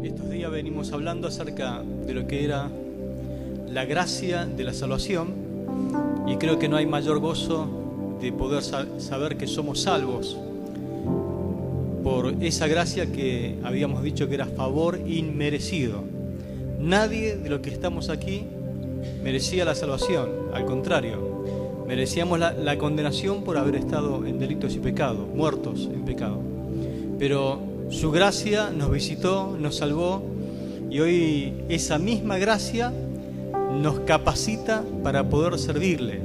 Estos días venimos hablando acerca de lo que era la gracia de la salvación, y creo que no hay mayor gozo de poder saber que somos salvos por esa gracia que habíamos dicho que era favor inmerecido. Nadie de los que estamos aquí merecía la salvación, al contrario, merecíamos la condenación por haber estado en delitos y pecados, muertos en pecado. Pero su gracia nos visitó, nos salvó, y hoy esa misma gracia nos capacita para poder servirle.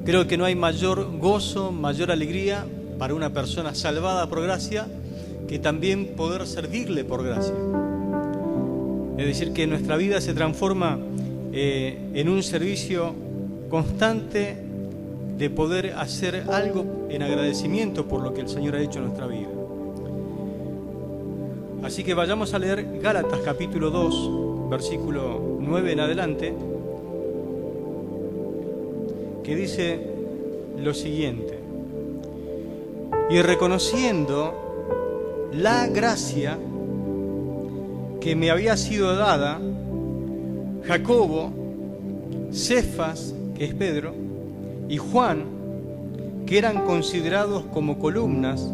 Creo que no hay mayor gozo, mayor alegría para una persona salvada por gracia que también poder servirle por gracia. Es decir, que nuestra vida se transforma en un servicio constante de poder hacer algo en agradecimiento por lo que el Señor ha hecho en nuestra vida. Así que vayamos a leer Gálatas capítulo 2, versículo 9 en adelante, que dice lo siguiente: y reconociendo la gracia que me había sido dada, Jacobo, Cefas, que es Pedro, y Juan, que eran considerados como columnas,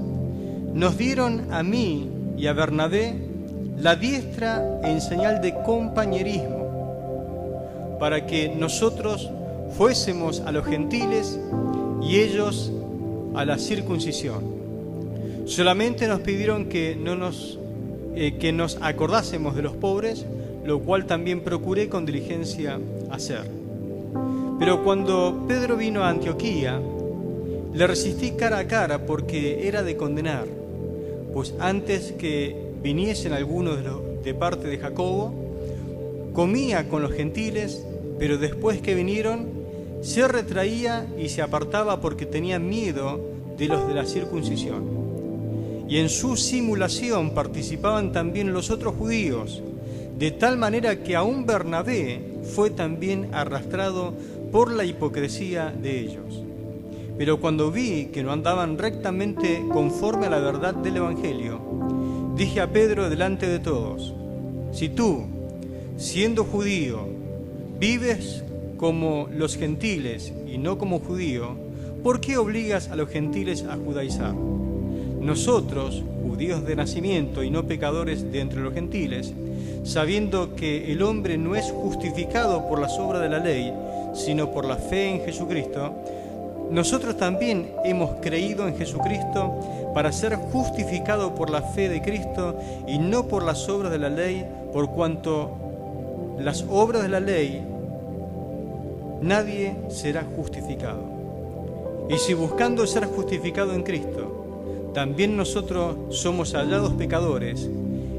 nos dieron a mí y a Bernabé la diestra en señal de compañerismo, para que nosotros fuésemos a los gentiles y ellos a la circuncisión. Solamente nos pidieron que nos acordásemos de los pobres, lo cual también procuré con diligencia hacer. Pero cuando Pedro vino a Antioquía, le resistí cara a cara porque era de condenar, pues antes que viniesen algunos de parte de Jacobo, comía con los gentiles, pero después que vinieron, se retraía y se apartaba porque tenía miedo de los de la circuncisión. Y en su simulación participaban también los otros judíos, de tal manera que aún Bernabé fue también arrastrado por la hipocresía de ellos. Pero cuando vi que no andaban rectamente conforme a la verdad del Evangelio, dije a Pedro delante de todos: si tú, siendo judío, vives como los gentiles y no como judío, ¿por qué obligas a los gentiles a judaizar? Nosotros, judíos de nacimiento y no pecadores de entre los gentiles, sabiendo que el hombre no es justificado por las obras de la ley, sino por la fe en Jesucristo, nosotros también hemos creído en Jesucristo para ser justificados por la fe de Cristo y no por las obras de la ley, por cuanto las obras de la ley nadie será justificado. Y si buscando ser justificado en Cristo, también nosotros somos hallados pecadores,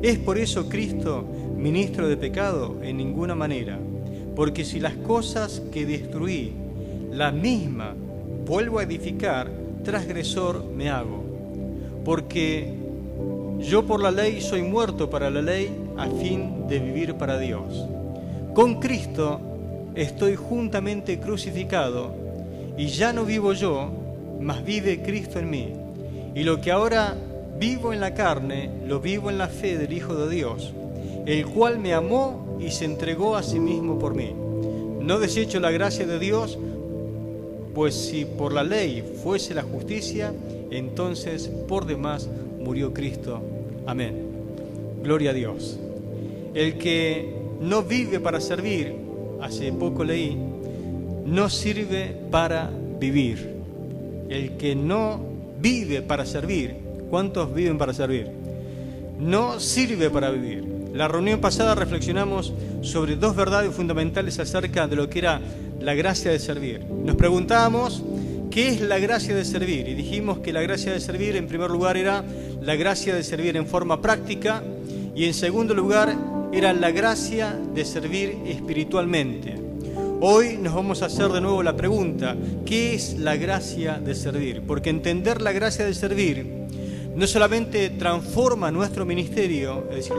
¿es por eso Cristo ministro de pecado? En ninguna manera. Porque si las cosas que destruí, la misma vuelvo a edificar, transgresor me hago. Porque yo por la ley soy muerto para la ley, a fin de vivir para Dios. Con Cristo estoy juntamente crucificado, y ya no vivo yo, mas vive Cristo en mí. Y lo que ahora vivo en la carne, lo vivo en la fe del Hijo de Dios, el cual me amó y se entregó a sí mismo por mí. No desecho la gracia de Dios, pues si por la ley fuese la justicia, entonces por demás murió Cristo. Amén. Gloria a Dios. El que no vive para servir, hace poco leí, no sirve para vivir. El que no vive para servir, ¿cuántos viven para servir? No sirve para vivir. La reunión pasada reflexionamos sobre dos verdades fundamentales acerca de lo que era la gracia de servir. Nos preguntábamos, ¿qué es la gracia de servir? Y dijimos que la gracia de servir, en primer lugar, era la gracia de servir en forma práctica, y en segundo lugar, era la gracia de servir espiritualmente. Hoy nos vamos a hacer de nuevo la pregunta, ¿qué es la gracia de servir? Porque entender la gracia de servir no solamente transforma nuestro ministerio, es decir,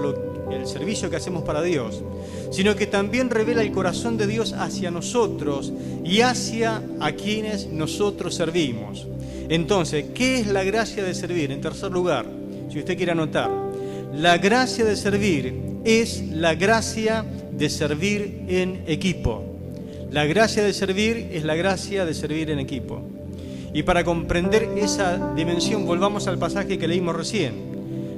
el servicio que hacemos para Dios, sino que también revela el corazón de Dios hacia nosotros y hacia a quienes nosotros servimos. Entonces, ¿qué es la gracia de servir? En tercer lugar, si usted quiere anotar, la gracia de servir es la gracia de servir en equipo. La gracia de servir es la gracia de servir en equipo. Y para comprender esa dimensión, volvamos al pasaje que leímos recién,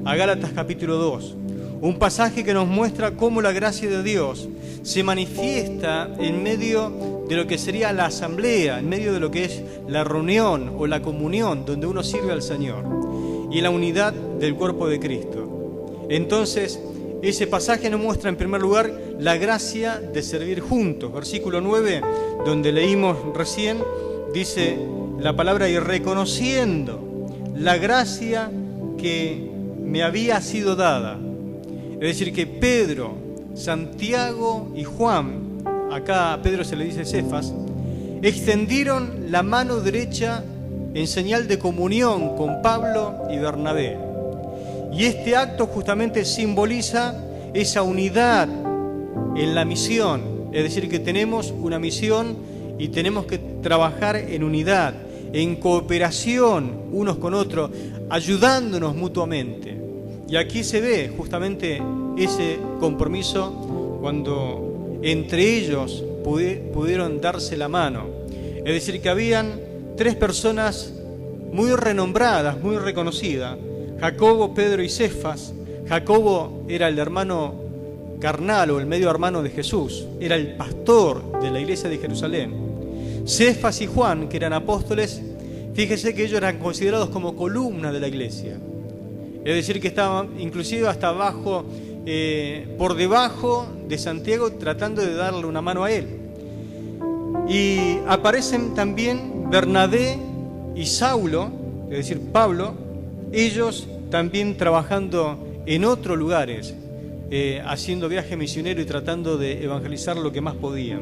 a Gálatas capítulo 2. Un pasaje que nos muestra cómo la gracia de Dios se manifiesta en medio de lo que sería la asamblea, en medio de lo que es la reunión o la comunión, donde uno sirve al Señor, y la unidad del cuerpo de Cristo. Entonces, ese pasaje nos muestra en primer lugar la gracia de servir juntos. Versículo 9, donde leímos recién, dice la palabra: y reconociendo la gracia que me había sido dada. Es decir, que Pedro, Santiago y Juan, acá a Pedro se le dice Cefas, extendieron la mano derecha en señal de comunión con Pablo y Bernabé. Y este acto justamente simboliza esa unidad en la misión. Es decir, que tenemos una misión y tenemos que trabajar en unidad, en cooperación unos con otros, ayudándonos mutuamente. Y aquí se ve justamente ese compromiso cuando entre ellos pudieron darse la mano. Es decir, que habían 3 personas muy renombradas, muy reconocidas: Jacobo, Pedro y Cefas. Jacobo era el hermano carnal o el medio hermano de Jesús, era el pastor de la iglesia de Jerusalén. Cefas y Juan, que eran apóstoles, fíjese que ellos eran considerados como columna de la iglesia. Es decir, que estaban inclusive hasta abajo, por debajo de Santiago, tratando de darle una mano a él. Y aparecen también Bernabé y Saulo, es decir, Pablo, ellos también trabajando en otros lugares, haciendo viaje misionero y tratando de evangelizar lo que más podían.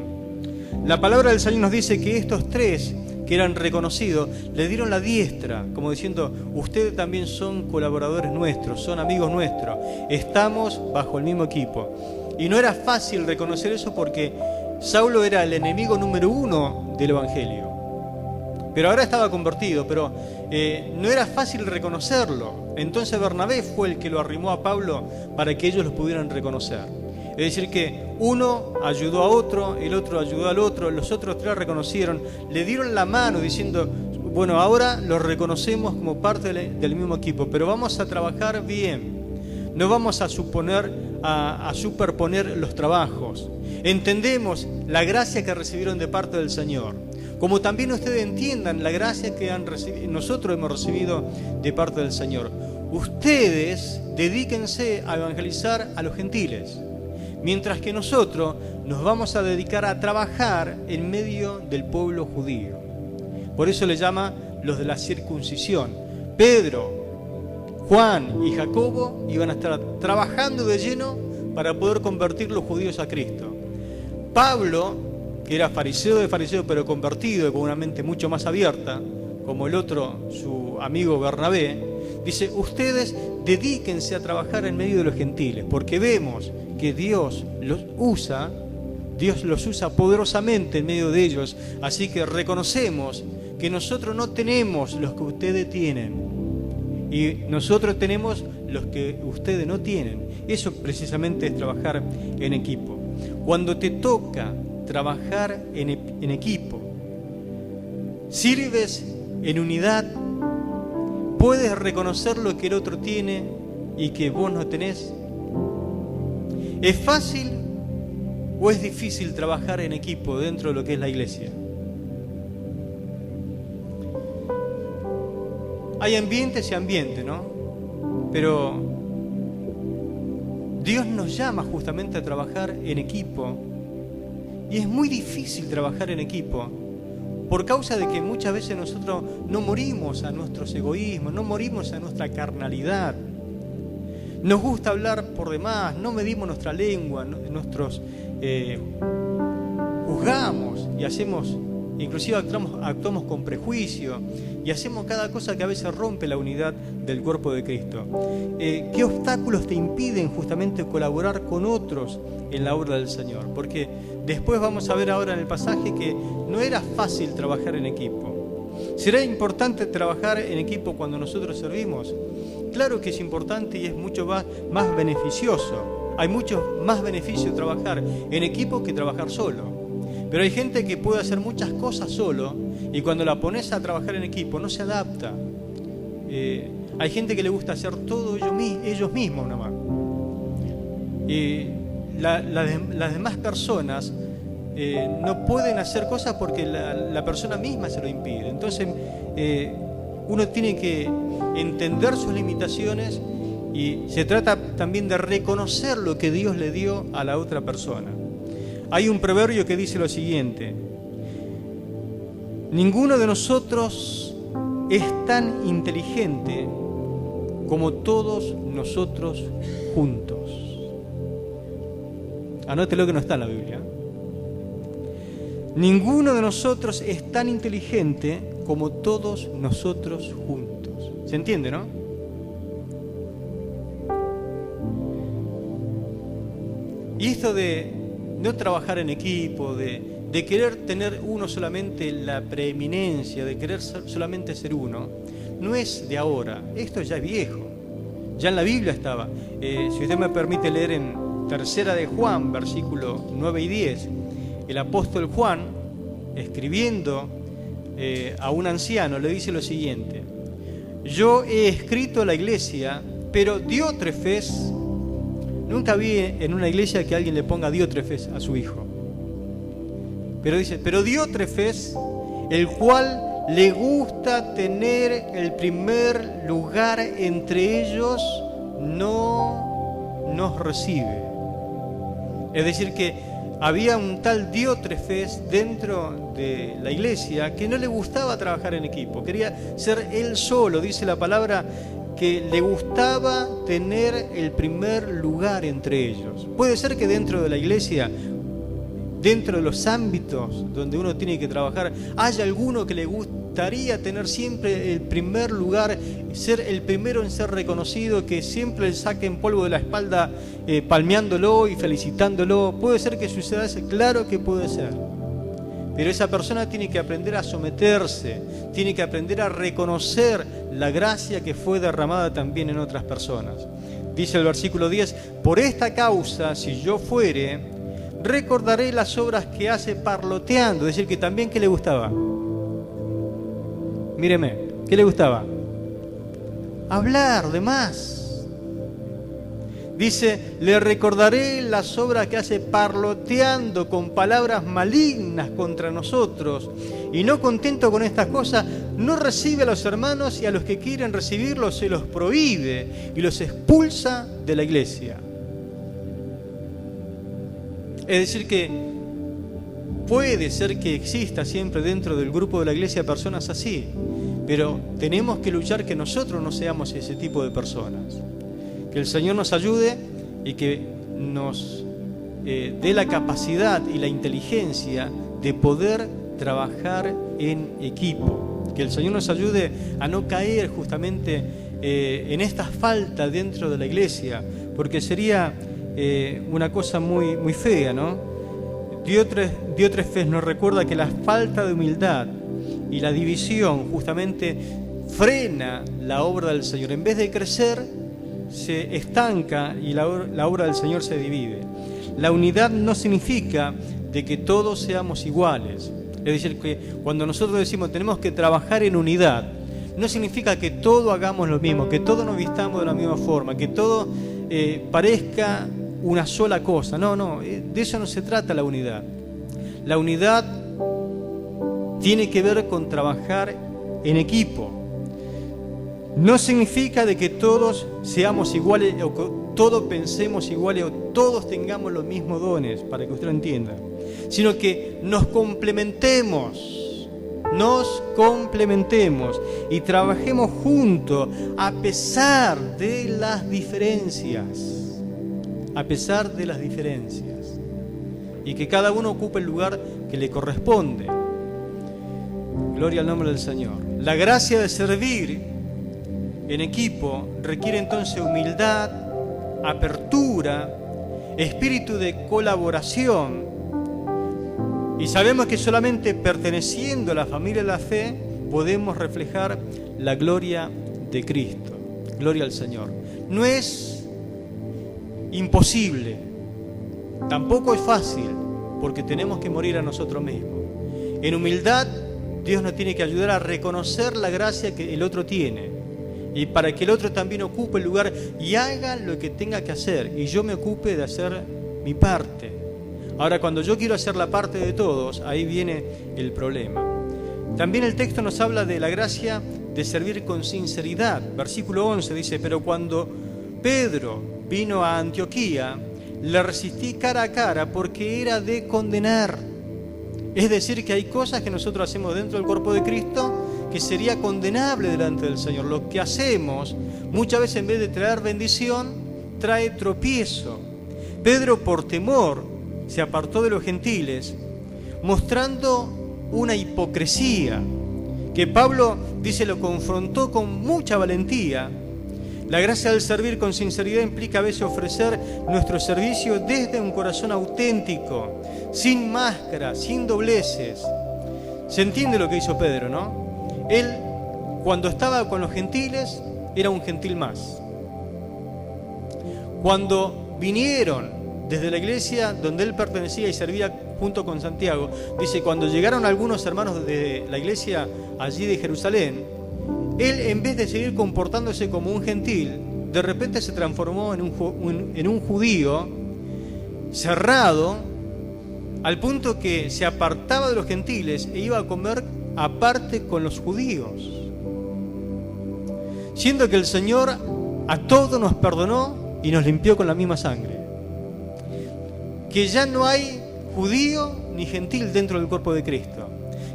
La palabra del Señor nos dice que estos 3 que eran reconocidos le dieron la diestra, como diciendo: ustedes también son colaboradores nuestros, son amigos nuestros, estamos bajo el mismo equipo. Y no era fácil reconocer eso porque Saulo era el enemigo número 1 del Evangelio, pero ahora estaba convertido, pero no era fácil reconocerlo. Entonces Bernabé fue el que lo arrimó a Pablo para que ellos lo pudieran reconocer. Es decir, que uno ayudó a otro, el otro ayudó al otro, los otros 3 reconocieron, le dieron la mano diciendo: bueno, ahora los reconocemos como parte del mismo equipo, pero vamos a trabajar bien, no vamos a superponer los trabajos. Entendemos la gracia que recibieron de parte del Señor, como también ustedes entiendan la gracia que nosotros hemos recibido de parte del Señor. Ustedes dedíquense a evangelizar a los gentiles, mientras que nosotros nos vamos a dedicar a trabajar en medio del pueblo judío. Por eso le llama los de la circuncisión. Pedro, Juan y Jacobo iban a estar trabajando de lleno para poder convertir los judíos a Cristo. Pablo, que era fariseo de fariseo, pero convertido y con una mente mucho más abierta, como el otro, su amigo Bernabé, dice: ustedes dedíquense a trabajar en medio de los gentiles, porque vemos que Dios los usa poderosamente en medio de ellos, así que reconocemos que nosotros no tenemos los que ustedes tienen y nosotros tenemos los que ustedes no tienen. Eso precisamente es trabajar en equipo. Cuando te toca trabajar en equipo, sirves en unidad, puedes reconocer lo que el otro tiene y que vos no tenés. ¿Es fácil o es difícil trabajar en equipo dentro de lo que es la iglesia? Hay ambientes y ambientes, ¿no? Pero Dios nos llama justamente a trabajar en equipo. Y es muy difícil trabajar en equipo por causa de que muchas veces nosotros no morimos a nuestros egoísmos, no morimos a nuestra carnalidad. Nos gusta hablar por demás, no medimos nuestra lengua, juzgamos y hacemos, inclusive actuamos con prejuicio y hacemos cada cosa que a veces rompe la unidad del cuerpo de Cristo. ¿Qué obstáculos te impiden justamente colaborar con otros en la obra del Señor? Porque después vamos a ver ahora en el pasaje que no era fácil trabajar en equipo. ¿Será importante trabajar en equipo cuando nosotros servimos? claro que es importante y es mucho más beneficioso. Hay mucho más beneficio trabajar en equipo que trabajar solo. Pero hay gente que puede hacer muchas cosas solo y cuando la pones a trabajar en equipo no se adapta. Hay gente que le gusta hacer todo ellos mismos nomás. Y las demás personas no pueden hacer cosas porque la persona misma se lo impide. Entonces uno tiene que entender sus limitaciones y se trata también de reconocer lo que Dios le dio a la otra persona. Hay un proverbio que dice lo siguiente: ninguno de nosotros es tan inteligente como todos nosotros juntos. Anótelo que no está en la Biblia. Ninguno de nosotros es tan inteligente como todos nosotros juntos. ¿Se entiende, no? Y esto de no trabajar en equipo, de querer tener uno solamente la preeminencia, de querer solamente ser uno, no es de ahora. Esto ya es viejo. Ya en la Biblia estaba. Si usted me permite leer en Tercera de Juan, versículos 9 y 10, el apóstol Juan, escribiendo a un anciano, le dice lo siguiente: yo he escrito a la iglesia, pero Diótrefes, nunca vi en una iglesia que alguien le ponga Diótrefes a su hijo, pero dice, pero Diótrefes, el cual le gusta tener el primer lugar entre ellos, no nos recibe. Es decir que había un tal Diótrefes dentro de la iglesia que no le gustaba trabajar en equipo, quería ser él solo. Dice la palabra que le gustaba tener el primer lugar entre ellos. Puede ser que dentro de la iglesia, dentro de los ámbitos donde uno tiene que trabajar, haya alguno que le gustaría tener siempre el primer lugar, ser el primero en ser reconocido, que siempre le saquen polvo de la espalda palmeándolo y felicitándolo. Puede ser que suceda eso, claro que puede ser. Pero esa persona tiene que aprender a someterse, tiene que aprender a reconocer la gracia que fue derramada también en otras personas. Dice el versículo 10, por esta causa, si yo fuere, recordaré las obras que hace parloteando. Es decir, que también, ¿qué le gustaba? Míreme, ¿qué le gustaba? Hablar de más. Dice, le recordaré las obras que hace parloteando con palabras malignas contra nosotros. Y no contento con estas cosas, no recibe a los hermanos y a los que quieren recibirlos se los prohíbe y los expulsa de la iglesia. Es decir que puede ser que exista siempre dentro del grupo de la iglesia personas así, pero tenemos que luchar que nosotros no seamos ese tipo de personas. Que el Señor nos ayude y que nos dé la capacidad y la inteligencia de poder trabajar en equipo. Que el Señor nos ayude a no caer justamente en esta falta dentro de la iglesia, porque sería una cosa muy, muy fea, ¿no? Diótrefes nos recuerda que la falta de humildad y la división justamente frena la obra del Señor. En vez de crecer, se estanca y la obra del Señor se divide. La unidad no significa de que todos seamos iguales. Es decir, que cuando nosotros decimos tenemos que trabajar en unidad, no significa que todos hagamos lo mismo, que todos nos vistamos de la misma forma, que todo parezca una sola cosa. No, de eso no se trata la unidad. La unidad tiene que ver con trabajar en equipo. No significa de que todos seamos iguales o que todos pensemos iguales o todos tengamos los mismos dones, para que usted lo entienda, sino que nos complementemos y trabajemos juntos a pesar de las diferencias, y que cada uno ocupe el lugar que le corresponde. Gloria al nombre del Señor. La gracia de servir en equipo requiere entonces humildad, apertura, espíritu de colaboración. Y sabemos que solamente perteneciendo a la familia de la fe podemos reflejar la gloria de Cristo. Gloria al Señor. No es imposible, tampoco es fácil, porque tenemos que morir a nosotros mismos. En humildad, Dios nos tiene que ayudar a reconocer la gracia que el otro tiene, y para que el otro también ocupe el lugar y haga lo que tenga que hacer, y yo me ocupe de hacer mi parte. Ahora, cuando yo quiero hacer la parte de todos, ahí viene el problema. También el texto nos habla de la gracia de servir con sinceridad. Versículo 11 dice: pero cuando Pedro vino a Antioquía, le resistí cara a cara porque era de condenar. Es decir, que hay cosas que nosotros hacemos dentro del cuerpo de Cristo que sería condenable delante del Señor. Lo que hacemos muchas veces, en vez de traer bendición, trae tropiezo. Pedro, por temor, se apartó de los gentiles, mostrando una hipocresía que Pablo, dice, lo confrontó con mucha valentía. La gracia del servir con sinceridad implica a veces ofrecer nuestro servicio desde un corazón auténtico, sin máscara, sin dobleces. Se entiende lo que hizo Pedro, ¿no? Él, cuando estaba con los gentiles, era un gentil más. Cuando vinieron desde la iglesia donde él pertenecía y servía junto con Santiago, dice, cuando llegaron algunos hermanos de la iglesia allí de Jerusalén, él, en vez de seguir comportándose como un gentil, de repente se transformó en un judío cerrado, al punto que se apartaba de los gentiles e iba a comer aparte con los judíos, siendo que el Señor a todos nos perdonó y nos limpió con la misma sangre. Que ya no hay judío ni gentil dentro del cuerpo de Cristo.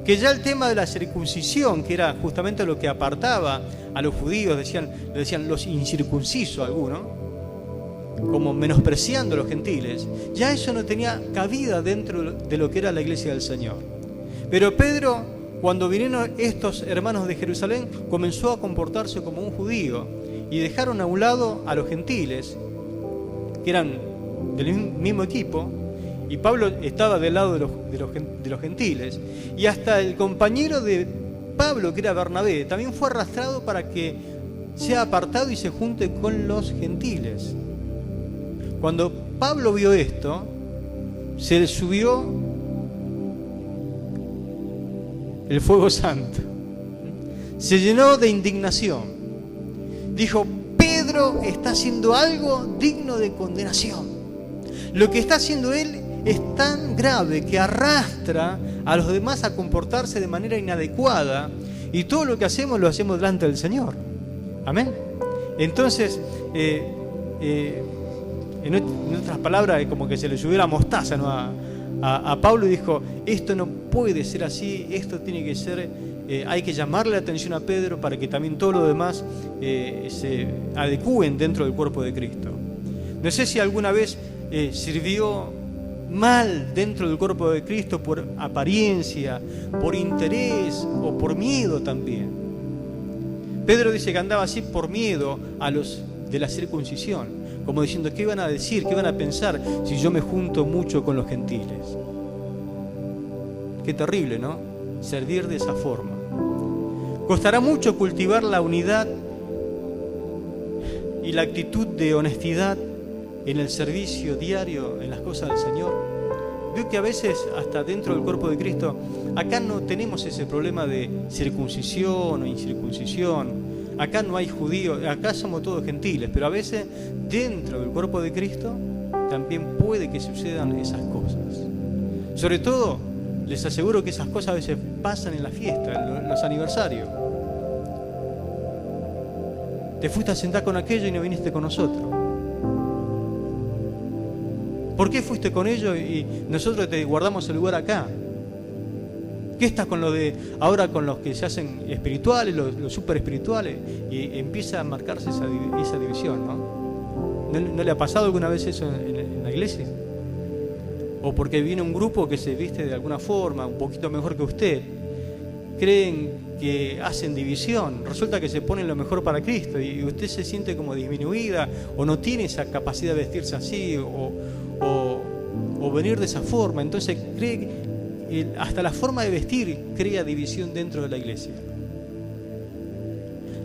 Que ya el tema de la circuncisión, que era justamente lo que apartaba a los judíos, le decían los incircuncisos algunos, como menospreciando a los gentiles, ya eso no tenía cabida dentro de lo que era la iglesia del Señor. Pero Pedro, cuando vinieron estos hermanos de Jerusalén, comenzó a comportarse como un judío y dejaron a un lado a los gentiles, que eran del mismo equipo, y Pablo estaba del lado de los gentiles, y hasta el compañero de Pablo, que era Bernabé, también fue arrastrado para que sea apartado y se junte con los gentiles. Cuando Pablo vio esto, se le subió el fuego santo, se llenó de indignación, dijo: Pedro está haciendo algo digno de condenación. Lo que está haciendo él es tan grave que arrastra a los demás a comportarse de manera inadecuada, y todo lo que hacemos lo hacemos delante del Señor. Amén. Entonces, en otras palabras, es como que se le subió la mostaza, ¿no? a Pablo, y dijo: esto no puede ser así, esto tiene que ser, hay que llamarle la atención a Pedro para que también todo lo demás se adecúen dentro del cuerpo de Cristo. No sé si alguna vez sirvió mal dentro del cuerpo de Cristo por apariencia, por interés o por miedo también. Pedro dice que andaba así por miedo a los de la circuncisión, como diciendo: ¿qué van a decir? ¿Qué van a pensar si yo me junto mucho con los gentiles? Qué terrible, ¿no? Servir de esa forma. Costará mucho cultivar la unidad y la actitud de honestidad en el servicio diario, en las cosas del Señor. Veo que a veces, hasta dentro del cuerpo de Cristo, acá no tenemos ese problema de circuncisión o incircuncisión. Acá no hay judíos, acá somos todos gentiles, pero a veces dentro del cuerpo de Cristo también puede que sucedan esas cosas. Sobre todo, les aseguro que esas cosas a veces pasan en la fiesta, en los aniversarios. Te fuiste a sentar con aquello y no viniste con nosotros. ¿Por qué fuiste con ellos y nosotros te guardamos el lugar acá? ¿Qué estás con lo de ahora, con los que se hacen espirituales, los super espirituales? Y empieza a marcarse esa división, ¿no? ¿No le ha pasado alguna vez eso en la iglesia? O porque viene un grupo que se viste de alguna forma, un poquito mejor que usted. Creen que hacen división. Resulta que se ponen lo mejor para Cristo y usted se siente como disminuida o no tiene esa capacidad de vestirse así o venir de esa forma. Entonces cree que hasta la forma de vestir crea división dentro de la iglesia.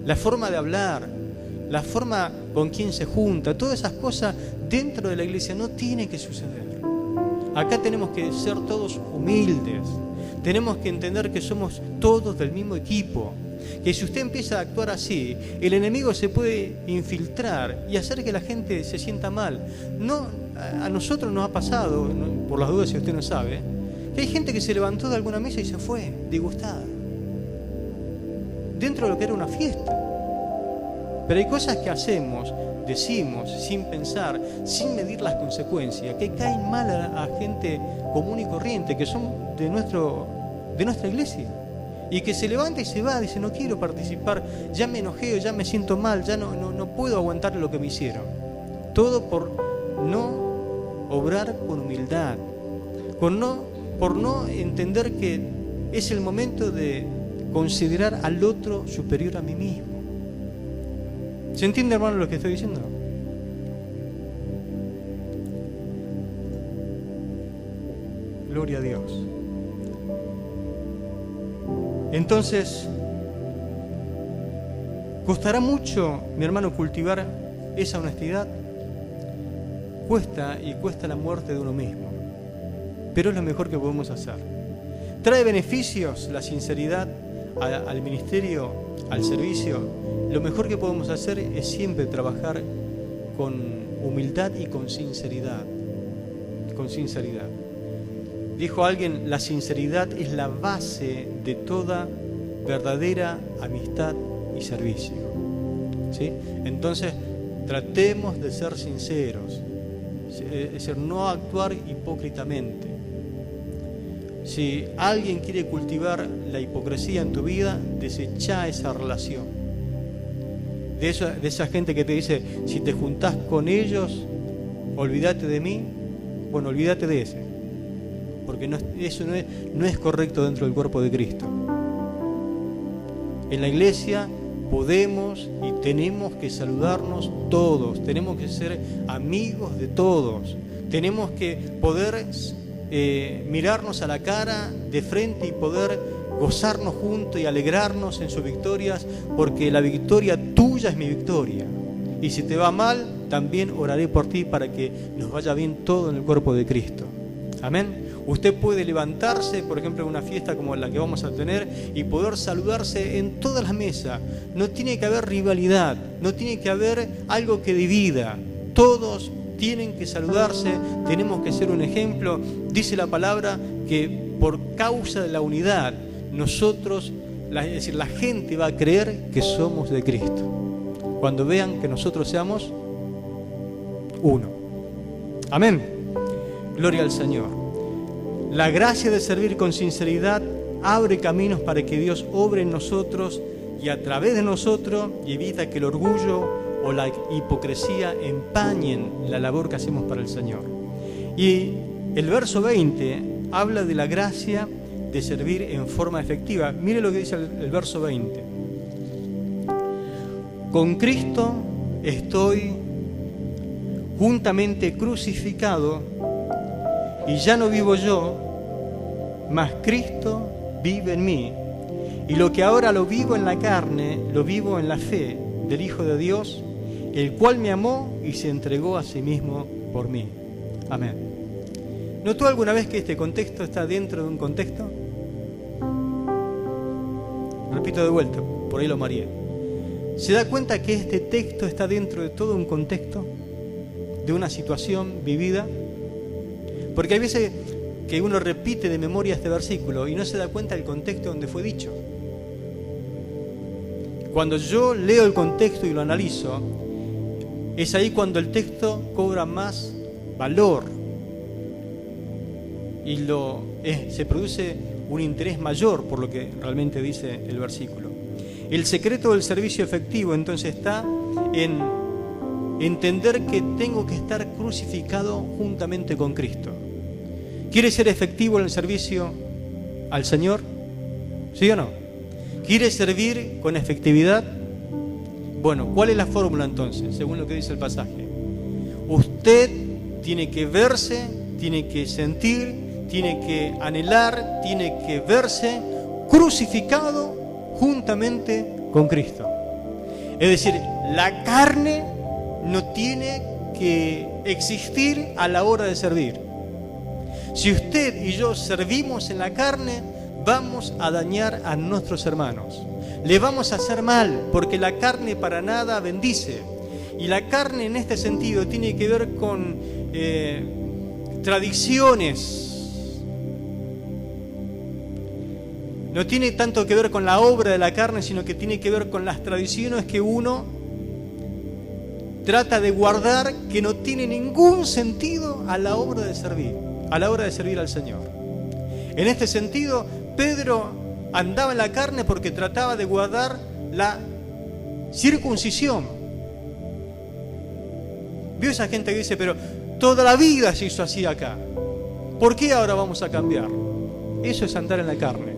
La forma de hablar, la forma con quien se junta, todas esas cosas dentro de la iglesia no tienen que suceder. Acá tenemos que ser todos humildes, tenemos que entender que somos todos del mismo equipo, que si usted empieza a actuar así, el enemigo se puede infiltrar y hacer que la gente se sienta mal. No, a nosotros nos ha pasado, por las dudas si usted no sabe, que hay gente que se levantó de alguna mesa y se fue, disgustada, dentro de lo que era una fiesta. Pero hay cosas que hacemos, decimos, sin pensar, sin medir las consecuencias, que caen mal a gente común y corriente, que son de nuestra iglesia, y que se levanta y se va, dice, no quiero participar, ya me enojé, ya me siento mal, ya no puedo aguantar lo que me hicieron. Todo por no obrar con humildad, por no entender que es el momento de considerar al otro superior a mí mismo. ¿Se entiende, hermano, lo que estoy diciendo? Gloria a Dios. Entonces, ¿costará mucho, mi hermano, cultivar esa honestidad? Cuesta, y cuesta la muerte de uno mismo, pero es lo mejor que podemos hacer. ¿Trae beneficios la sinceridad al ministerio, al servicio? Lo mejor que podemos hacer es siempre trabajar con humildad y con sinceridad. Con sinceridad. Dijo alguien, la sinceridad es la base de toda verdadera amistad y servicio. ¿Sí? Entonces, tratemos de ser sinceros, es decir, no actuar hipócritamente. Si alguien quiere cultivar la hipocresía en tu vida, desecha esa relación. De esa gente que te dice, si te juntás con ellos, olvídate de mí, bueno, olvídate de ese. Porque eso no es correcto dentro del cuerpo de Cristo. En la iglesia podemos y tenemos que saludarnos todos, tenemos que ser amigos de todos, tenemos que poder mirarnos a la cara de frente y poder gozarnos juntos y alegrarnos en sus victorias, porque la victoria tuya es mi victoria. Y si te va mal, también oraré por ti para que nos vaya bien todo en el cuerpo de Cristo. Amén. Usted puede levantarse, por ejemplo, en una fiesta como la que vamos a tener, y poder saludarse en todas las mesas. No tiene que haber rivalidad, no tiene que haber algo que divida. Todos tienen que saludarse, tenemos que ser un ejemplo. Dice la palabra que por causa de la unidad, nosotros, es decir, la gente va a creer que somos de Cristo. Cuando vean que nosotros seamos uno. Amén. Gloria al Señor. La gracia de servir con sinceridad abre caminos para que Dios obre en nosotros y a través de nosotros, y evita que el orgullo o la hipocresía empañen la labor que hacemos para el Señor. Y el verso 20 habla de la gracia de servir en forma efectiva. Mire lo que dice el verso 20. Con Cristo estoy juntamente crucificado, y ya no vivo yo, mas Cristo vive en mí. Y lo que ahora lo vivo en la carne, lo vivo en la fe del Hijo de Dios, el cual me amó y se entregó a sí mismo por mí. Amén. ¿Notó alguna vez que este contexto está dentro de un contexto? Repito de vuelta, por ahí lo mareé. ¿Se da cuenta que este texto está dentro de todo un contexto? De una situación vivida. Porque hay veces que uno repite de memoria este versículo y no se da cuenta del contexto donde fue dicho. Cuando yo leo el contexto y lo analizo, es ahí cuando el texto cobra más valor y se produce un interés mayor por lo que realmente dice el versículo. El secreto del servicio efectivo entonces está en entender que tengo que estar crucificado juntamente con Cristo. ¿Quiere ser efectivo en el servicio al Señor? ¿Sí o no? ¿Quiere servir con efectividad? Bueno, ¿cuál es la fórmula entonces, según lo que dice el pasaje? Usted tiene que verse, tiene que sentir, tiene que anhelar, tiene que verse crucificado juntamente con Cristo. Es decir, la carne no tiene que existir a la hora de servir. Si usted y yo servimos en la carne, vamos a dañar a nuestros hermanos. Le vamos a hacer mal, porque la carne para nada bendice. Y la carne en este sentido tiene que ver con tradiciones. No tiene tanto que ver con la obra de la carne, sino que tiene que ver con las tradiciones que uno trata de guardar, que no tiene ningún sentido a la hora de servir al Señor. En este sentido, Pedro andaba en la carne porque trataba de guardar la circuncisión. Vio esa gente que dice, pero toda la vida se hizo así acá, ¿por qué ahora vamos a cambiar? Eso es andar en la carne.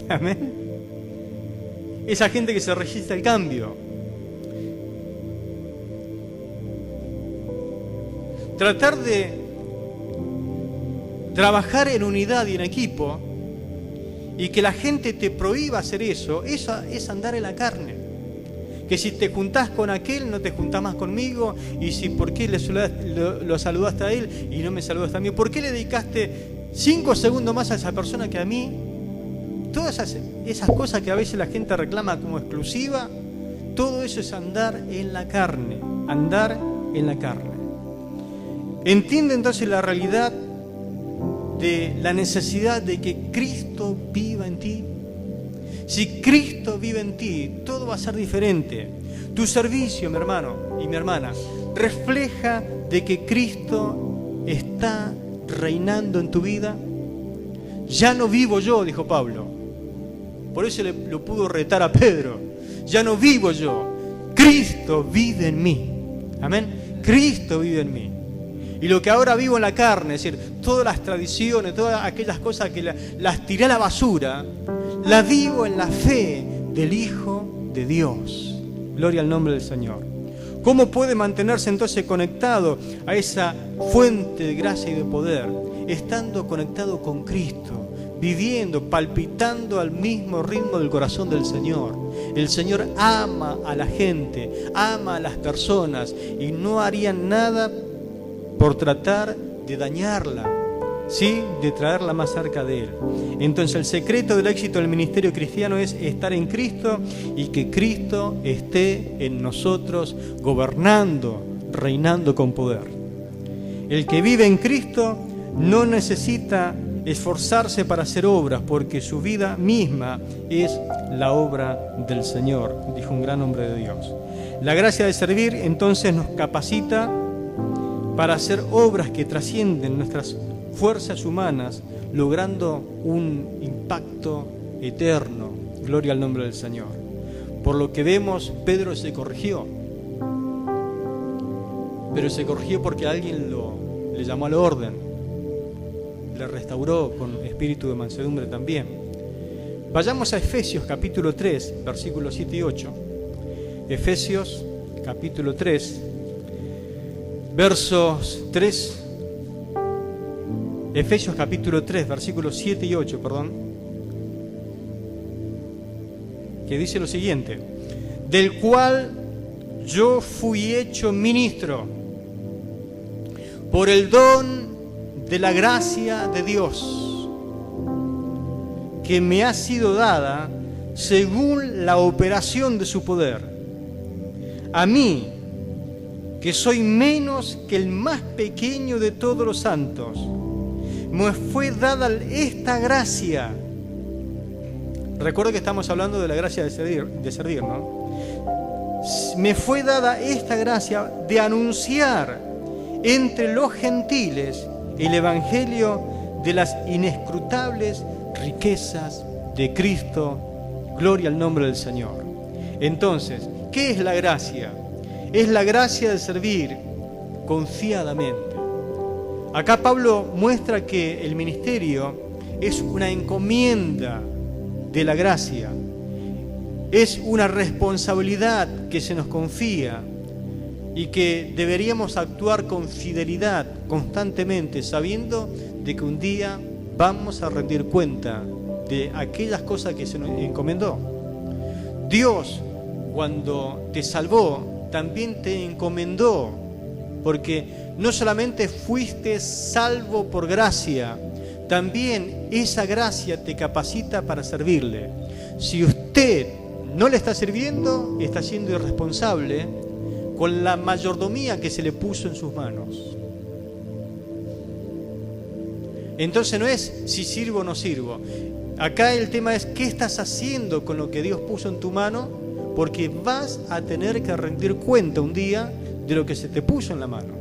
Amén. Esa gente que se resiste al cambio. Tratar de trabajar en unidad y en equipo y que la gente te prohíba hacer eso es andar en la carne. Que si te juntás con aquel, no te juntás más conmigo, y si por qué lo saludaste a él y no me saludaste a mí, ¿por qué le dedicaste 5 segundos más a esa persona que a mí? Todas esas cosas que a veces la gente reclama como exclusiva, todo eso es andar en la carne, andar en la carne. Entiende entonces la realidad de la necesidad de que Cristo viva en ti. Si Cristo vive en ti, todo va a ser diferente. Tu servicio, mi hermano y mi hermana, refleja de que Cristo está reinando en tu vida. Ya no vivo yo, dijo Pablo. Por eso lo pudo retar a Pedro. Ya no vivo yo, Cristo vive en mí. Amén. Cristo vive en mí. Y lo que ahora vivo en la carne, es decir, todas las tradiciones, todas aquellas cosas que las tiré a la basura, las vivo en la fe del Hijo de Dios. Gloria al nombre del Señor. ¿Cómo puede mantenerse entonces conectado a esa fuente de gracia y de poder? Estando conectado con Cristo, viviendo, palpitando al mismo ritmo del corazón del Señor. El Señor ama a la gente, ama a las personas y no haría nada por tratar de dañarla, ¿sí? De traerla más cerca de Él. Entonces el secreto del éxito del ministerio cristiano es estar en Cristo y que Cristo esté en nosotros gobernando, reinando con poder. El que vive en Cristo no necesita esforzarse para hacer obras, porque su vida misma es la obra del Señor, dijo un gran hombre de Dios. La gracia de servir entonces nos capacita para hacer obras que trascienden nuestras fuerzas humanas, logrando un impacto eterno. Gloria al nombre del Señor. Por lo que vemos, Pedro se corrigió, pero se corrigió porque alguien le llamó al orden, le restauró con espíritu de mansedumbre también. Vayamos a Efesios capítulo 3, versículos 7 y 8. Efesios capítulo 3, versos 3. Efesios capítulo 3, versículos 7 y 8, que dice lo siguiente: del cual yo fui hecho ministro por el don de la gracia de Dios, que me ha sido dada según la operación de su poder. A mí, que soy menos que el más pequeño de todos los santos, me fue dada esta gracia. Recuerdo que estamos hablando de la gracia de servir, ¿no? Me fue dada esta gracia de anunciar entre los gentiles el evangelio de las inescrutables riquezas de Cristo. Gloria al nombre del Señor. Entonces, ¿qué es la gracia? Es la gracia de servir confiadamente. Acá Pablo muestra que el ministerio es una encomienda de la gracia, es una responsabilidad que se nos confía y que deberíamos actuar con fidelidad constantemente, sabiendo de que un día vamos a rendir cuenta de aquellas cosas que se nos encomendó. Dios, cuando te salvó, también te encomendó, porque no solamente fuiste salvo por gracia, también esa gracia te capacita para servirle. Si usted no le está sirviendo, está siendo irresponsable con la mayordomía que se le puso en sus manos. Entonces no es si sirvo o no sirvo. Acá el tema es qué estás haciendo con lo que Dios puso en tu mano, porque vas a tener que rendir cuenta un día de lo que se te puso en la mano.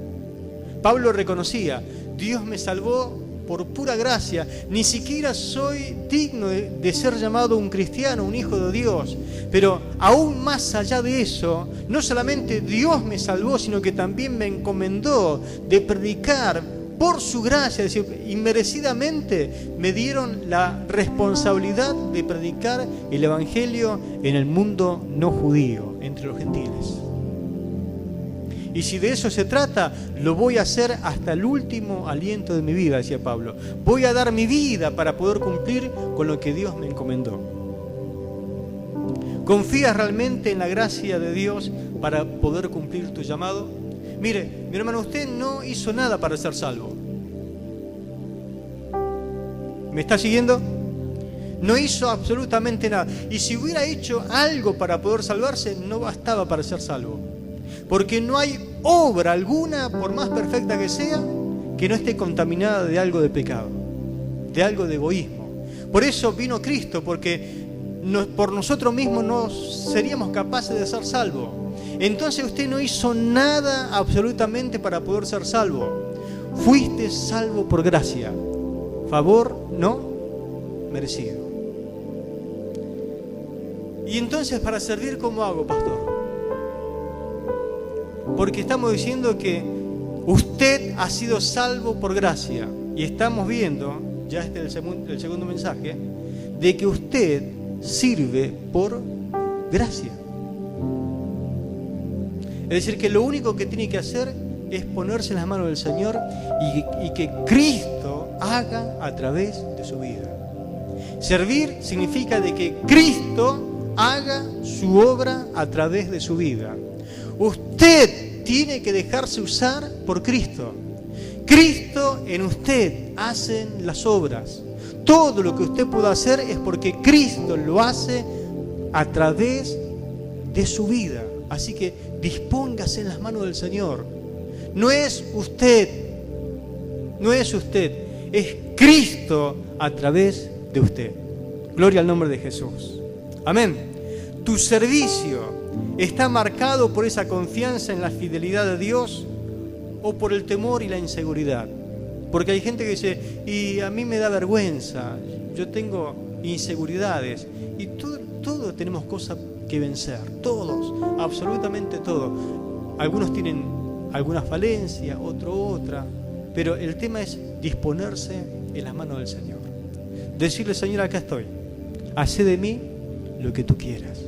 Pablo reconocía, Dios me salvó por pura gracia, ni siquiera soy digno de ser llamado un cristiano, un hijo de Dios, pero aún más allá de eso, no solamente Dios me salvó, sino que también me encomendó de predicar por su gracia, es decir, inmerecidamente me dieron la responsabilidad de predicar el Evangelio en el mundo no judío, entre los gentiles. Y si de eso se trata, lo voy a hacer hasta el último aliento de mi vida, decía Pablo. Voy a dar mi vida para poder cumplir con lo que Dios me encomendó. ¿Confías realmente en la gracia de Dios para poder cumplir tu llamado? Mire, mi hermano, usted no hizo nada para ser salvo. ¿Me está siguiendo? No hizo absolutamente nada. Y si hubiera hecho algo para poder salvarse, no bastaba para ser salvo. Porque no hay obra alguna, por más perfecta que sea, que no esté contaminada de algo de pecado, de algo de egoísmo. Por eso vino Cristo, porque por nosotros mismos no seríamos capaces de ser salvos. Entonces usted no hizo nada absolutamente para poder ser salvo. Fuiste salvo por gracia, favor no merecido. Y entonces, para servir, ¿cómo hago, pastor? Porque estamos diciendo que usted ha sido salvo por gracia. Y estamos viendo, ya este es el segundo mensaje, de que usted sirve por gracia. Es decir, que lo único que tiene que hacer es ponerse en las manos del Señor y que Cristo haga a través de su vida. Servir significa de que Cristo haga su obra a través de su vida. Usted tiene que dejarse usar por Cristo. Cristo en usted hace las obras. Todo lo que usted pueda hacer es porque Cristo lo hace a través de su vida. Así que dispóngase en las manos del Señor. No es usted, es Cristo a través de usted. Gloria al nombre de Jesús. Amén. Tu servicio ¿está marcado por esa confianza en la fidelidad de Dios o por el temor y la inseguridad? Porque hay gente que dice, y a mí me da vergüenza, yo tengo inseguridades, y todos tenemos cosas que vencer, todos, absolutamente todos. Algunos tienen alguna falencia, otra, pero el tema es disponerse en las manos del Señor. Decirle, Señor, acá estoy, haz de mí lo que tú quieras.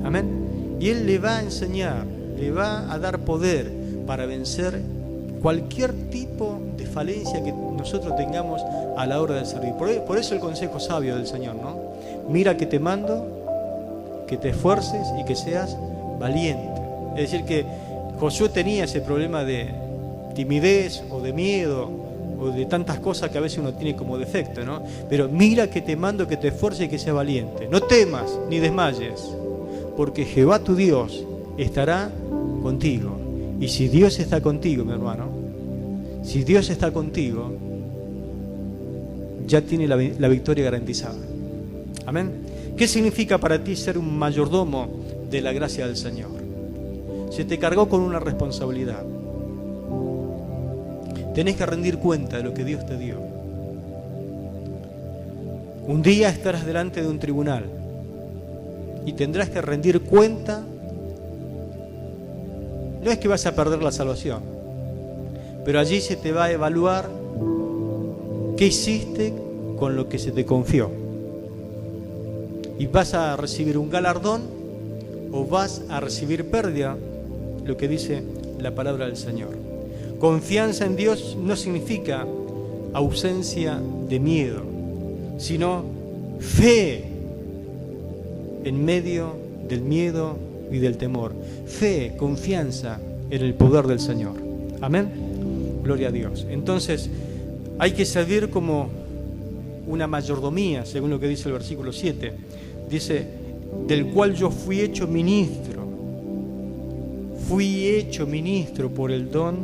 Amén. Y Él le va a enseñar, le va a dar poder para vencer cualquier tipo de falencia que nosotros tengamos a la hora de servir. Por eso el consejo sabio del Señor, ¿no? Mira que te mando, que te esfuerces y que seas valiente. Es decir, que Josué tenía ese problema de timidez o de miedo o de tantas cosas que a veces uno tiene como defecto, ¿no? Pero mira que te mando, que te esfuerces y que seas valiente. No temas ni desmayes, porque Jehová tu Dios estará contigo. Y si Dios está contigo, mi hermano, si Dios está contigo, ya tiene la victoria garantizada. Amén. ¿Qué significa para ti ser un mayordomo de la gracia del Señor? Se te cargó con una responsabilidad. Tenés que rendir cuenta de lo que Dios te dio. Un día estarás delante de un tribunal y tendrás que rendir cuenta. No es que vas a perder la salvación, pero allí se te va a evaluar qué hiciste con lo que se te confió. Y vas a recibir un galardón o vas a recibir pérdida, lo que dice la palabra del Señor. Confianza en Dios no significa ausencia de miedo, sino fe en medio del miedo y del temor. Fe, confianza en el poder del Señor. Amén. Gloria a Dios. Entonces, hay que servir como una mayordomía, según lo que dice el versículo 7. Dice, del cual yo fui hecho ministro. Fui hecho ministro por el don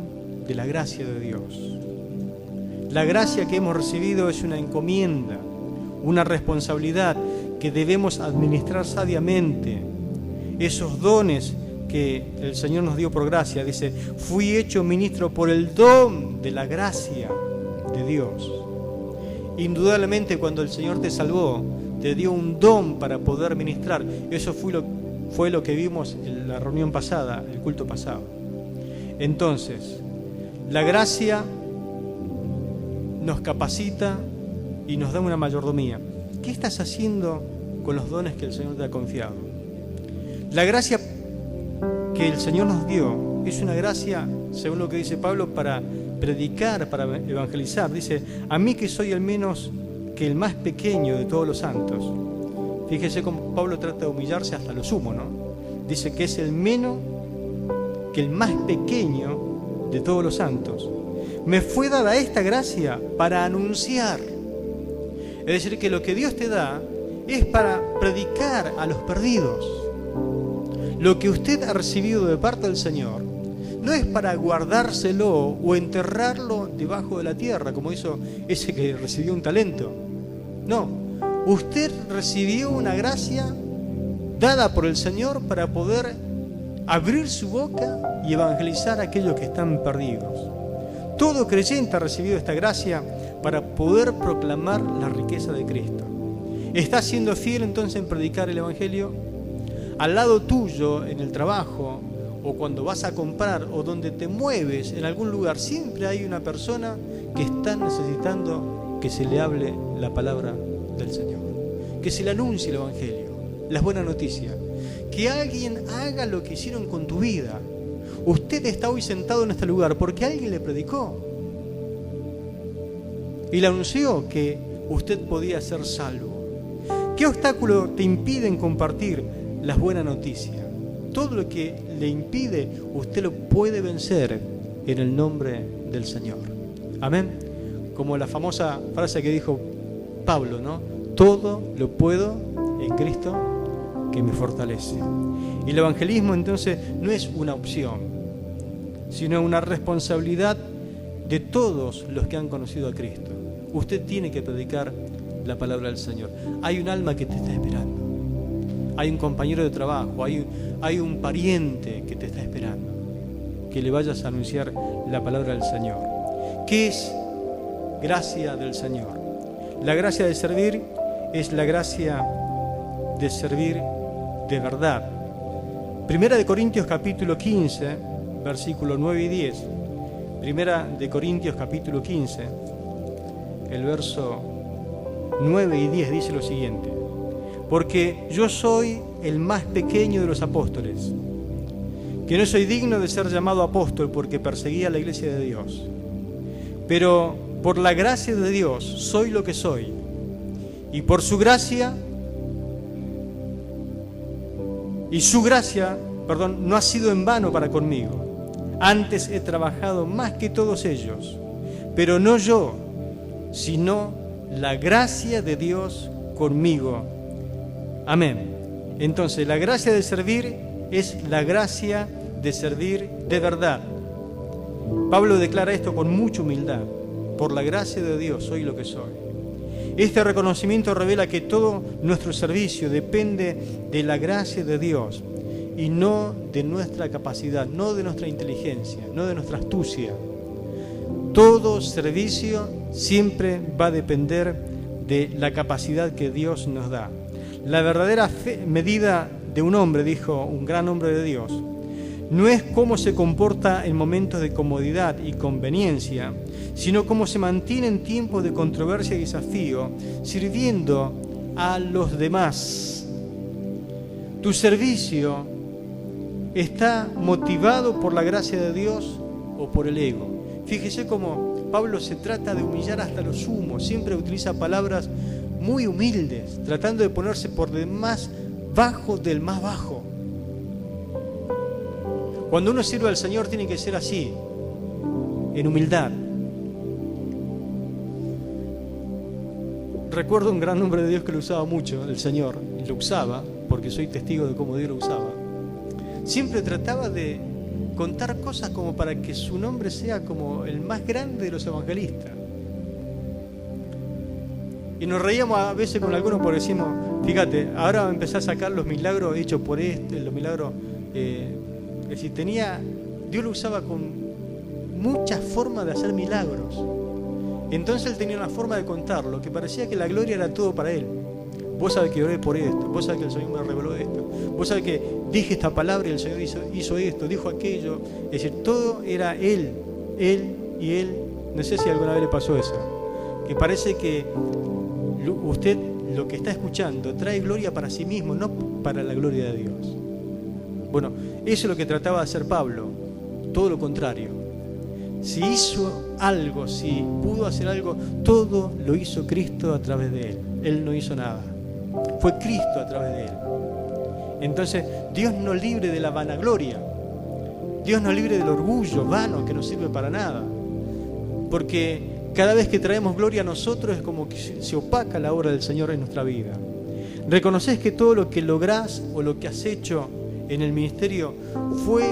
de la gracia de Dios. La gracia que hemos recibido es una encomienda, una responsabilidad que debemos administrar sabiamente. Esos dones que el Señor nos dio por gracia, dice, fui hecho ministro por el don de la gracia de Dios. Indudablemente cuando el Señor te salvó, te dio un don para poder ministrar. Eso fue lo que vimos en la reunión pasada, el culto pasado. Entonces, la gracia nos capacita y nos da una mayordomía. ¿Qué estás haciendo con los dones que el Señor te ha confiado? La gracia que el Señor nos dio es una gracia, según lo que dice Pablo, para predicar, para evangelizar. Dice, a mí que soy el menos que el más pequeño de todos los santos. Fíjese cómo Pablo trata de humillarse hasta lo sumo, ¿no? Dice que es el menos que el más pequeño de todos los santos. Me fue dada esta gracia para anunciar. Es decir, que lo que Dios te da es para predicar a los perdidos. Lo que usted ha recibido de parte del Señor no es para guardárselo o enterrarlo debajo de la tierra, como hizo ese que recibió un talento. No, usted recibió una gracia dada por el Señor para poder abrir su boca y evangelizar a aquellos que están perdidos. Todo creyente ha recibido esta gracia para poder proclamar la riqueza de Cristo. ¿Estás siendo fiel entonces en predicar el Evangelio? Al lado tuyo, en el trabajo, o cuando vas a comprar, o donde te mueves, en algún lugar, siempre hay una persona que está necesitando que se le hable la palabra del Señor, que se le anuncie el Evangelio, las buenas noticias, que alguien haga lo que hicieron con tu vida. Usted está hoy sentado en este lugar porque alguien le predicó y le anunció que usted podía ser salvo. ¿Qué obstáculo te impide compartir las buenas noticias? Todo lo que le impide, usted lo puede vencer en el nombre del Señor. Amén. Como la famosa frase que dijo Pablo, ¿no? Todo lo puedo en Cristo que me fortalece. Y el evangelismo entonces no es una opción, sino una responsabilidad de todos los que han conocido a Cristo. Usted tiene que predicar la palabra del Señor. Hay un alma que te está esperando. Hay un compañero de trabajo, hay un pariente que te está esperando. Que le vayas a anunciar la palabra del Señor. ¿Qué es gracia del Señor? La gracia de servir es la gracia de servir de verdad. Primera de Corintios capítulo 15, versículos 9 y 10. Primera de Corintios capítulo 15, el verso 9 y 10 dice lo siguiente: porque yo soy el más pequeño de los apóstoles, que no soy digno de ser llamado apóstol porque perseguía a la iglesia de Dios. Pero por la gracia de Dios soy lo que soy, y por su gracia, no ha sido en vano para conmigo. Antes he trabajado más que todos ellos, pero no yo, sino la gracia de Dios conmigo. Amén. Entonces, la gracia de servir es la gracia de servir de verdad. Pablo declara esto con mucha humildad. Por la gracia de Dios soy lo que soy. Este reconocimiento revela que todo nuestro servicio depende de la gracia de Dios y no de nuestra capacidad, no de nuestra inteligencia, no de nuestra astucia. Todo servicio siempre va a depender de la capacidad que Dios nos da. La verdadera medida de un hombre, dijo un gran hombre de Dios, no es cómo se comporta en momentos de comodidad y conveniencia, sino cómo se mantiene en tiempos de controversia y desafío, sirviendo a los demás. Tu servicio está motivado por la gracia de Dios o por el ego. Fíjese cómo Pablo se trata de humillar hasta lo sumo, siempre utiliza palabras muy humildes, tratando de ponerse por demás bajo del más bajo. Cuando uno sirve al Señor tiene que ser así, en humildad. Recuerdo un gran nombre de Dios que lo usaba mucho, el Señor, y lo usaba, porque soy testigo de cómo Dios lo usaba. Siempre trataba de contar cosas como para que su nombre sea como el más grande de los evangelistas. Y nos reíamos a veces con algunos porque decimos, fíjate, ahora va a empezar a sacar los milagros hechos por los milagros. Es decir, Dios lo usaba con muchas formas de hacer milagros. Entonces él tenía una forma de contarlo que parecía que la gloria era todo para él. Vos sabés que oré por esto, vos sabés que el Señor me reveló esto, vos sabés que dije esta palabra y el Señor hizo esto, dijo aquello. Es decir, todo era él y él. No sé si alguna vez le pasó eso, que parece que usted lo que está escuchando trae gloria para sí mismo, no para la gloria de Dios. Bueno, eso es lo que trataba de hacer Pablo, todo lo contrario. Si hizo algo, si pudo hacer algo, todo lo hizo Cristo a través de él. Él no hizo nada. Fue Cristo a través de él. Entonces, Dios nos libre de la vanagloria. Dios nos libre del orgullo vano que no sirve para nada. Porque cada vez que traemos gloria a nosotros es como que se opaca la obra del Señor en nuestra vida. ¿Reconoces que todo lo que lográs o lo que has hecho en el ministerio fue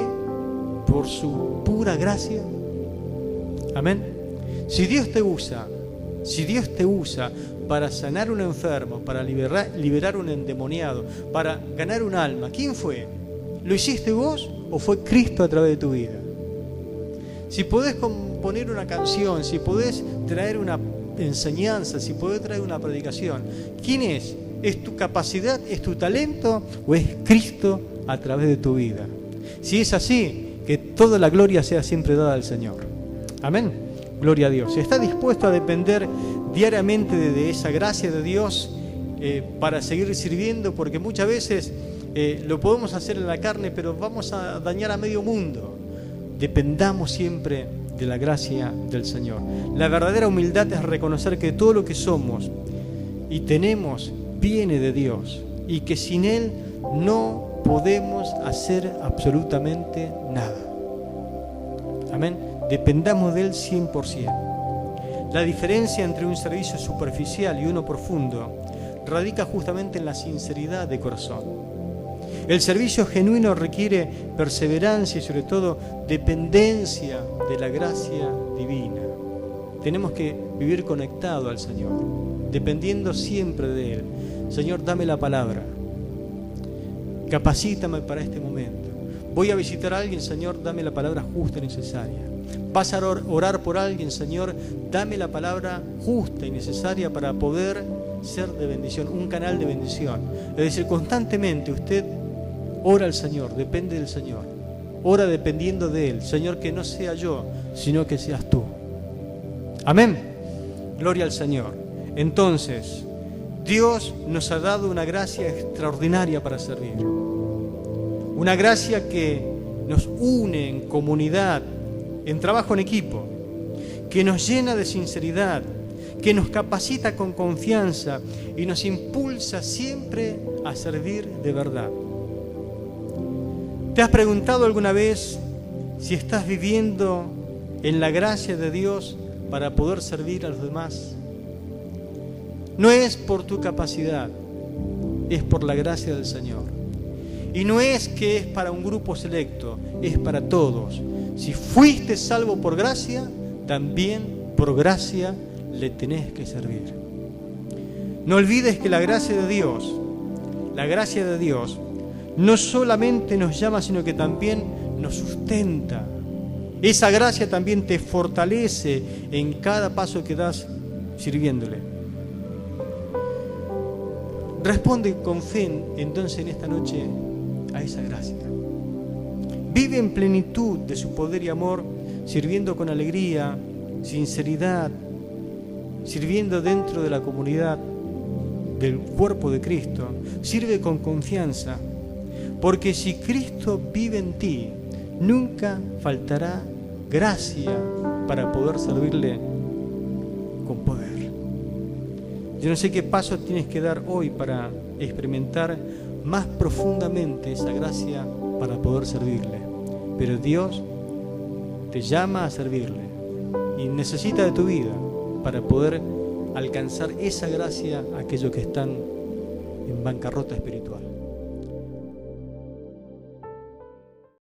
por su pura gracia? Amén. Si Dios te usa para sanar un enfermo, para liberar un endemoniado, para ganar un alma, ¿quién fue? ¿Lo hiciste vos o fue Cristo a través de tu vida? Si podés componer una canción, si podés traer una enseñanza, si podés traer una predicación, ¿quién es? ¿Es tu capacidad, es tu talento o es Cristo a través de tu vida? Si es así, que toda la gloria sea siempre dada al Señor. Amén. Gloria a Dios. Si está dispuesto a depender diariamente de esa gracia de Dios para seguir sirviendo, porque muchas veces lo podemos hacer en la carne, pero vamos a dañar a medio mundo. Dependamos siempre de la gracia del Señor. La verdadera humildad es reconocer que todo lo que somos y tenemos viene de Dios y que sin Él no podemos hacer absolutamente nada. Amén. Dependamos de Él 100%. La diferencia entre un servicio superficial y uno profundo radica justamente en la sinceridad de corazón. El servicio genuino requiere perseverancia y sobre todo dependencia de la gracia divina. Tenemos que vivir conectados al Señor, dependiendo siempre de Él. Señor, dame la palabra. Capacítame para este momento. Voy a visitar a alguien, Señor, dame la palabra justa y necesaria. Vas a orar por alguien, Señor, dame la palabra justa y necesaria para poder ser de bendición, un canal de bendición. Es decir, constantemente usted ora al Señor, depende del Señor. Ora dependiendo de Él. Señor, que no sea yo, sino que seas tú. Amén. Gloria al Señor. Entonces, Dios nos ha dado una gracia extraordinaria para servir. Una gracia que nos une en comunidad, en trabajo en equipo, que nos llena de sinceridad, que nos capacita con confianza y nos impulsa siempre a servir de verdad. ¿Te has preguntado alguna vez si estás viviendo en la gracia de Dios para poder servir a los demás? No es por tu capacidad, es por la gracia del Señor. Y no es que es para un grupo selecto, es para todos. Si fuiste salvo por gracia, también por gracia le tenés que servir. No olvides que la gracia de Dios no solamente nos llama, sino que también nos sustenta. Esa gracia también te fortalece en cada paso que das sirviéndole. Responde con fe entonces en esta noche a esa gracia. Vive en plenitud de su poder y amor, sirviendo con alegría, sinceridad, sirviendo dentro de la comunidad del cuerpo de Cristo. Sirve con confianza, porque si Cristo vive en ti, nunca faltará gracia para poder servirle con poder. Yo no sé qué paso tienes que dar hoy para experimentar más profundamente esa gracia para poder servirle. Pero Dios te llama a servirle y necesita de tu vida para poder alcanzar esa gracia a aquellos que están en bancarrota espiritual.